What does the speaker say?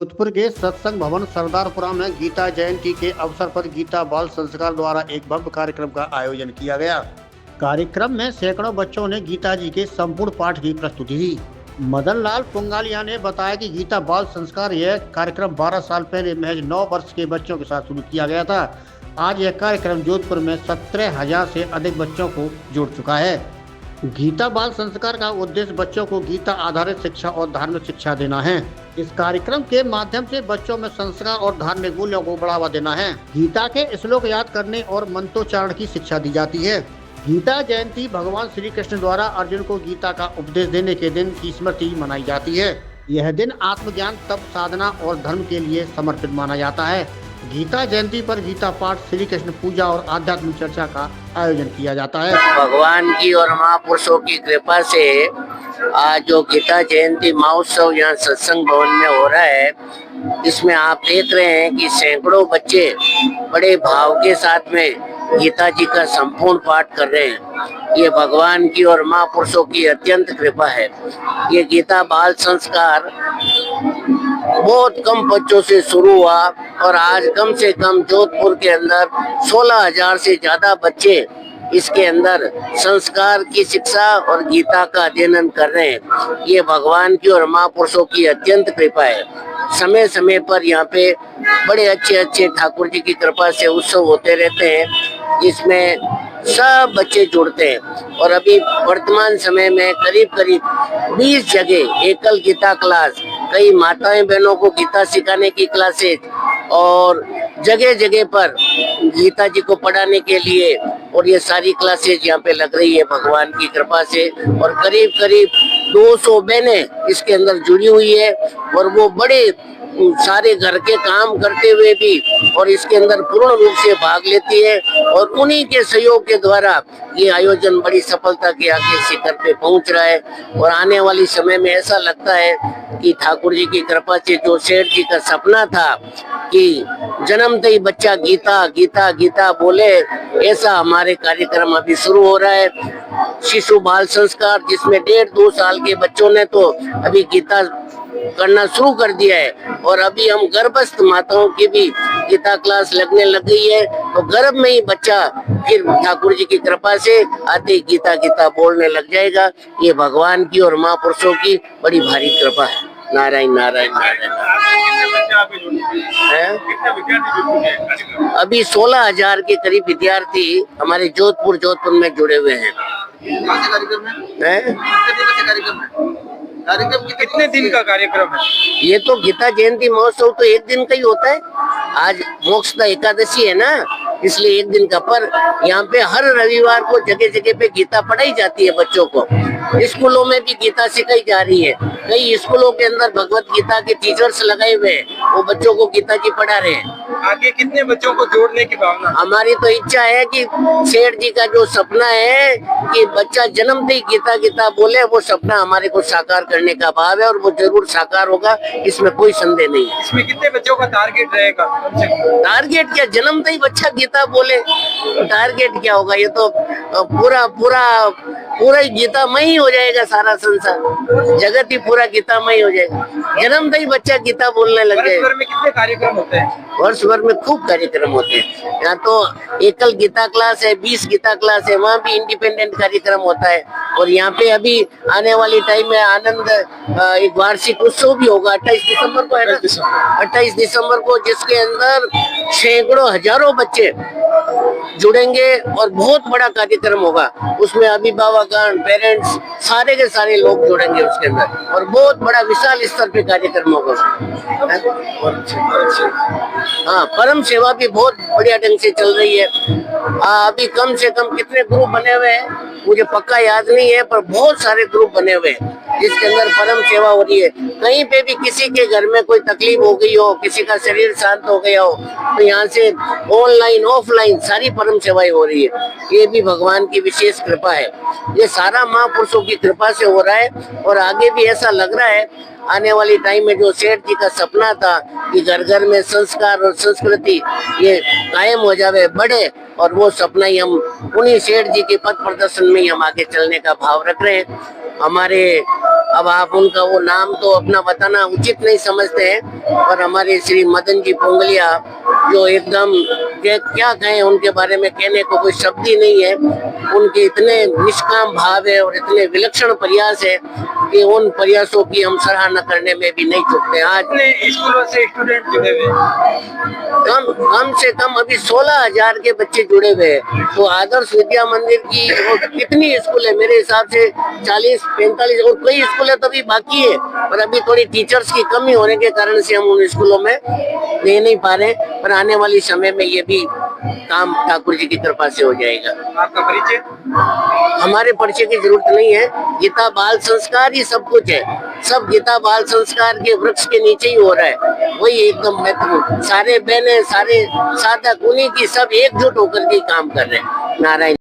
जोधपुर के सत्संग भवन सरदारपुरा में गीता जयंती के अवसर पर गीता बाल संस्कार द्वारा एक भव्य कार्यक्रम का आयोजन किया गया। कार्यक्रम में सैकड़ों बच्चों ने गीता जी के संपूर्ण पाठ की प्रस्तुति दी। मदन लाल पुंगालिया ने बताया कि गीता बाल संस्कार यह कार्यक्रम 12 साल पहले महज 9 वर्ष के बच्चों के साथ शुरू किया गया था। आज यह कार्यक्रम जोधपुर में 17,000 से अधिक बच्चों को जोड़ चुका है। गीता बाल संस्कार का उद्देश्य बच्चों को गीता आधारित शिक्षा और धार्मिक शिक्षा देना है। इस कार्यक्रम के माध्यम से बच्चों में संस्कार और धार्मिक मूल्यों को बढ़ावा देना है। गीता के श्लोक याद करने और मंत्रोच्चारण की शिक्षा दी जाती है। गीता जयंती भगवान श्री कृष्ण द्वारा अर्जुन को गीता का उपदेश देने के दिन की स्मृति मनाई जाती है। यह दिन आत्मज्ञान, तप, साधना और धर्म के लिए समर्पित माना जाता है। गीता जयंती पर गीता पाठ, श्री कृष्ण पूजा और आध्यात्मिक चर्चा का आयोजन किया जाता है। भगवान की और महापुरुषों की कृपा से आज जो गीता जयंती महोत्सव यहाँ सत्संग भवन में हो रहा है, इसमें आप देख रहे हैं कि सैकड़ों बच्चे बड़े भाव के साथ में गीता जी का संपूर्ण पाठ कर रहे हैं। ये भगवान की और महापुरुषों की अत्यंत कृपा है। ये गीता बाल संस्कार बहुत कम बच्चों से शुरू हुआ और आज कम से कम जोधपुर के अंदर 16,000 से ज्यादा बच्चे इसके अंदर संस्कार की शिक्षा और गीता का अध्ययन कर रहे हैं। ये भगवान की और महापुरुषों की अत्यंत कृपा है। समय समय पर यहाँ पे बड़े अच्छे अच्छे ठाकुर जी की कृपा से उत्सव होते रहते हैं, जिसमें सब बच्चे जुड़ते हैं। और अभी वर्तमान समय में करीब करीब 20 जगह एकल गीता क्लास, कई माताएं बहनों को गीता सिखाने की क्लासेज और जगह जगह पर गीता जी को पढ़ाने के लिए, और ये सारी क्लासेज यहाँ पे लग रही है भगवान की कृपा से। और करीब करीब 200 बहनें इसके अंदर जुड़ी हुई है और वो बड़े सारे घर के काम करते हुए भी और इसके अंदर पूर्ण रूप से भाग लेती है। और उन्हीं के सहयोग के द्वारा ये आयोजन बड़ी सफलता के आगे शिखर पे पहुंच रहा है। और आने वाली समय में ऐसा लगता है कि ठाकुर जी की कृपा से जो सेठ जी का सपना था कि जन्मते ही बच्चा गीता गीता गीता बोले, ऐसा हमारे कार्यक्रम अभी शुरू हो रहा है। शिशु बाल संस्कार, जिसमें 1.5-2 साल के बच्चों ने तो अभी गीता करना शुरू कर दिया है। और अभी हम गर्भस्थ माताओं की भी गीता क्लास लगने लग गई है। तो गर्भ में ही बच्चा फिर ठाकुर जी की कृपा से आते ही गीता गीता बोलने लग जाएगा। ये भगवान की और महापुरुषों की बड़ी भारी कृपा है। नारायण नारायण नारायण। अभी 16,000 के करीब विद्यार्थी हमारे जोधपुर में जुड़े हुए हैं। कार्यक्रम कितने दिन का कार्यक्रम है? ये तो गीता जयंती महोत्सव तो एक दिन का ही होता है। आज मोक्षदा एकादशी है ना, इसलिए एक दिन का। पर यहाँ पे हर रविवार को जगह जगह पे गीता पढ़ाई जाती है बच्चों को। स्कूलों में भी गीता सिखाई जा रही है। कई स्कूलों के अंदर भगवत गीता के टीचर्स लगाए हुए हैं, वो बच्चों को गीता जी पढ़ा रहे हैं। आगे कितने बच्चों को जोड़ने की भावना? हमारी तो इच्छा है कि सेठ जी का जो सपना है कि बच्चा जन्मते ही गीता गीता बोले, वो सपना हमारे को साकार करने का भाव है और वो जरूर साकार होगा, इसमें कोई संदेह नहीं है। इसमें कितने बच्चों का टारगेट रहेगा? टारगेट क्या, जन्मते ही बच्चा गीता बोले, टारगेट क्या होगा? ये तो पूरा ही गीतामय ही हो जाएगा। सारा संसार जगत ही पूरा गीतामय हो जाएगा। जन्मते ही बच्चा गीता बोलने लग जाएगा। वर्ष भर में कितने कार्यक्रम होते हैं? वर्ष भर में खूब कार्यक्रम होते हैं। यहाँ तो एकल गीता क्लास है, 20 गीता क्लास है, वहाँ भी इंडिपेंडेंट कार्यक्रम होता है। और यहाँ पे अभी आने वाली टाइम में आनंद एक वार्षिक उत्सव भी होगा 28 दिसंबर को, है ना? 28 दिसंबर को, जिसके अंदर सैकड़ों हजारों बच्चे जुड़ेंगे और बहुत बड़ा कार्यक्रम होगा। उसमें अभिभावकगण, पेरेंट्स, सारे के सारे लोग जुड़ेंगे उसके अंदर और बहुत बड़ा विशाल स्तर पे कार्यक्रम होगा। हाँ, परम सेवा भी बहुत बढ़िया ढंग से चल रही है। अभी कम से कम कितने ग्रुप बने हुए हैं मुझे पक्का याद नहीं है, पर बहुत सारे ग्रुप बने हुए हैं जिसके अंदर परम सेवा हो रही है। कहीं पे भी किसी के घर में कोई तकलीफ हो गई हो, किसी का शरीर शांत हो गया हो, तो यहाँ से ऑनलाइन ऑफलाइन सारी परम सेवाएं हो रही है। ये भी भगवान की विशेष कृपा है। ये सारा महापुरुषों की कृपा से हो रहा है। और आगे भी ऐसा लग रहा है आने वाली टाइम में जो सेठ जी का सपना था कि घर घर में संस्कार और संस्कृति ये कायम हो जावे, बढ़े, और वो सपना ही हम उन्हीं सेठ जी के पथ प्रदर्शन में ही हम आगे चलने का भाव रख रहे हैं। हमारे अब आप उनका वो नाम तो अपना बताना उचित नहीं समझते हैं, पर हमारे श्री मदन जी पोंगलिया जो एकदम क्या कहें उनके बारे में, कहने को कोई शब्द ही नहीं है। उनके इतने निष्काम भाव है और इतने विलक्षण प्रयास है कि उन प्रयासों की हम सराहना करने में भी नहीं चूकते। आज कितने स्कूलों से स्टूडेंट जुड़े हुए हैं? कम से कम अभी 16,000 के बच्चे जुड़े हुए हैं। तो आदर्श विद्या मंदिर की वो कितनी स्कूल है, मेरे हिसाब से 40-45 और कई स्कूलें तो अभी बाकी है, पर अभी थोड़ी टीचर्स की कमी होने के कारण से हम उन स्कूलों में दे नहीं पा रहे, पर आने वाली समय में ये भी काम ठाकुर जी की कृपा से हो जाएगा। आपका परिचय? हमारे परिचय की जरूरत नहीं है, गीता बाल संस्कार ही सब कुछ है। सब गीता बाल संस्कार के वृक्ष के नीचे ही हो रहा है, वही एकदम महत्वपूर्ण। सारे बहने, सारे साधक, उन्हीं की सब एकजुट होकर के काम कर रहे हैं। नारायण।